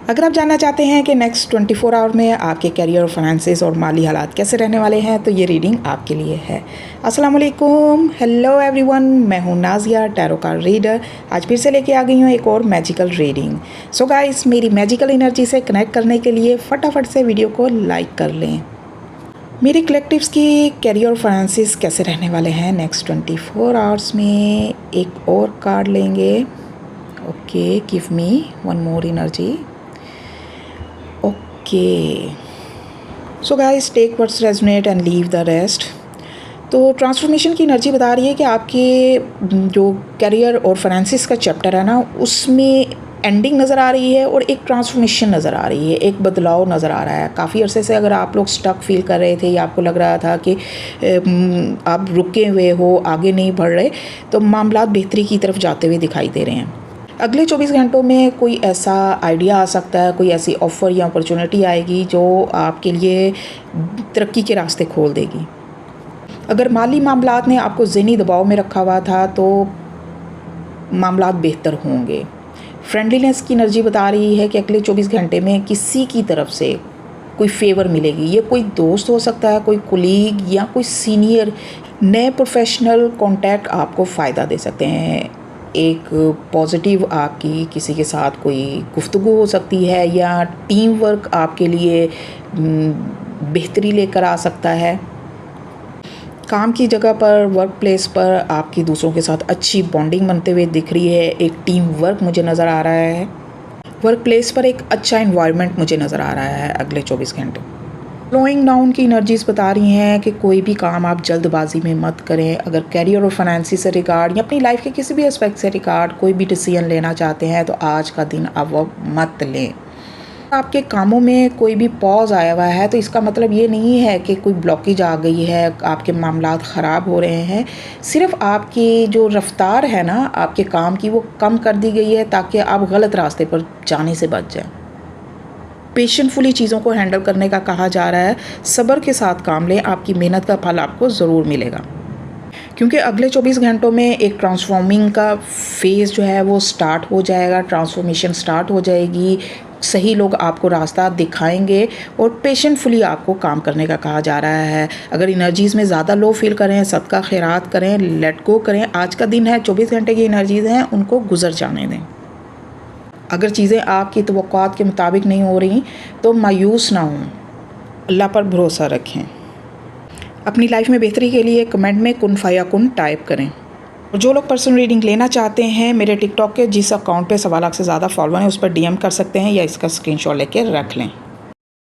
अगर आप जानना चाहते हैं कि नेक्स्ट 24 आवर में आपके करियर, फाइनेंसेस और माली हालात कैसे रहने वाले हैं, तो ये रीडिंग आपके लिए है। अस्सलाम वालेकुम, हेलो एवरीवन, मैं हूँ नाजिया, टैरो कार्ड रीडर। आज फिर से लेके आ गई हूँ एक और मैजिकल रीडिंग। सो गाइस, मेरी मैजिकल एनर्जी से कनेक्ट करने के लिए फटाफट से वीडियो को लाइक कर लें। मेरे कलेक्टिव्स की करियर और फाइनेंसेस कैसे रहने वाले हैं नेक्स्ट 24 आवर्स में, एक और कार्ड लेंगे। Okay, give me one more energy. Okay, so guys, take what's resonate and leave the rest. तो ट्रांसफॉर्मेशन की एनर्जी बता रही है कि आपके जो करियर और फाइनेंसिस का चैप्टर है ना, उसमें एंडिंग नज़र आ रही है और एक ट्रांसफॉर्मेशन नज़र आ रही है, एक बदलाव नज़र आ रहा है। काफ़ी अरसे से अगर आप लोग स्टक फील कर रहे थे या आपको लग रहा था कि आप रुके हुए हो, आगे नहीं बढ़ रहे, तो मामलात बेहतरी की तरफ जाते हुए दिखाई दे रहे हैं। अगले 24 घंटों में कोई ऐसा आइडिया आ सकता है, कोई ऐसी ऑफ़र या अपॉर्चुनिटी आएगी जो आपके लिए तरक्की के रास्ते खोल देगी। अगर माली मामलात ने आपको ज़हनी दबाव में रखा हुआ था तो मामलात बेहतर होंगे। फ्रेंडलीनेस की एनर्जी बता रही है कि अगले 24 घंटे में किसी की तरफ से कोई फेवर मिलेगी। ये कोई दोस्त हो सकता है, कोई कुलीग या कोई सीनियर नए प्रोफेशनल कॉन्टैक्ट आपको फ़ायदा दे सकते हैं। एक पॉजिटिव आपकी किसी के साथ कोई गुफ्तगू हो सकती है या टीम वर्क आपके लिए बेहतरी लेकर आ सकता है। काम की जगह पर, वर्क प्लेस पर आपकी दूसरों के साथ अच्छी बॉन्डिंग बनते हुए दिख रही है। एक टीम वर्क मुझे नज़र आ रहा है। वर्क प्लेस पर एक अच्छा एनवायरनमेंट मुझे नज़र आ रहा है अगले 24 घंटे। स्लोइंग डाउन की एनर्जीज़ बता रही हैं कि कोई भी काम आप जल्दबाजी में मत करें। अगर कैरियर और फाइनेंस से रिगार्ड या अपनी लाइफ के किसी भी एस्पेक्ट से रिगार्ड कोई भी डिसीजन लेना चाहते हैं तो आज का दिन आप वो मत लें। आपके कामों में कोई भी पॉज आया हुआ है तो इसका मतलब ये नहीं है कि कोई ब्लॉकेज आ गई है, आपके मामलात ख़राब हो रहे हैं। सिर्फ आपकी जो रफ्तार है ना आपके काम की, वो कम कर दी गई है ताकि आप गलत रास्ते पर जाने से बच जाएं। पेशेंटफुली चीज़ों को हैंडल करने का कहा जा रहा है। सब्र के साथ काम लें, आपकी मेहनत का फल आपको ज़रूर मिलेगा। क्योंकि अगले 24 घंटों में एक ट्रांसफॉर्मिंग का फेज़ जो है वो स्टार्ट हो जाएगा, ट्रांसफॉर्मेशन स्टार्ट हो जाएगी। सही लोग आपको रास्ता दिखाएंगे और पेशेंटफुली आपको काम करने का कहा जा रहा है। अगर एनर्जीज़ में ज़्यादा लो फील करें, सदका खैरात करें, लेट गो करें। आज का दिन है, 24 घंटे की एनर्जीज़ हैं, उनको गुजर जाने दें। अगर चीज़ें आपकी तवक्कुआत के मुताबिक नहीं हो रही तो मायूस ना हों, अल्लाह पर भरोसा रखें। अपनी लाइफ में बेहतरी के लिए कमेंट में कुन फ़याकुन टाइप करें। और जो लोग पर्सनल रीडिंग लेना चाहते हैं, मेरे टिकटॉक के जिस अकाउंट पे 1.25 लाख से ज़्यादा फॉलोअर हैं उस पर DM कर सकते हैं या इसका स्क्रीनशॉट लेके रख लें।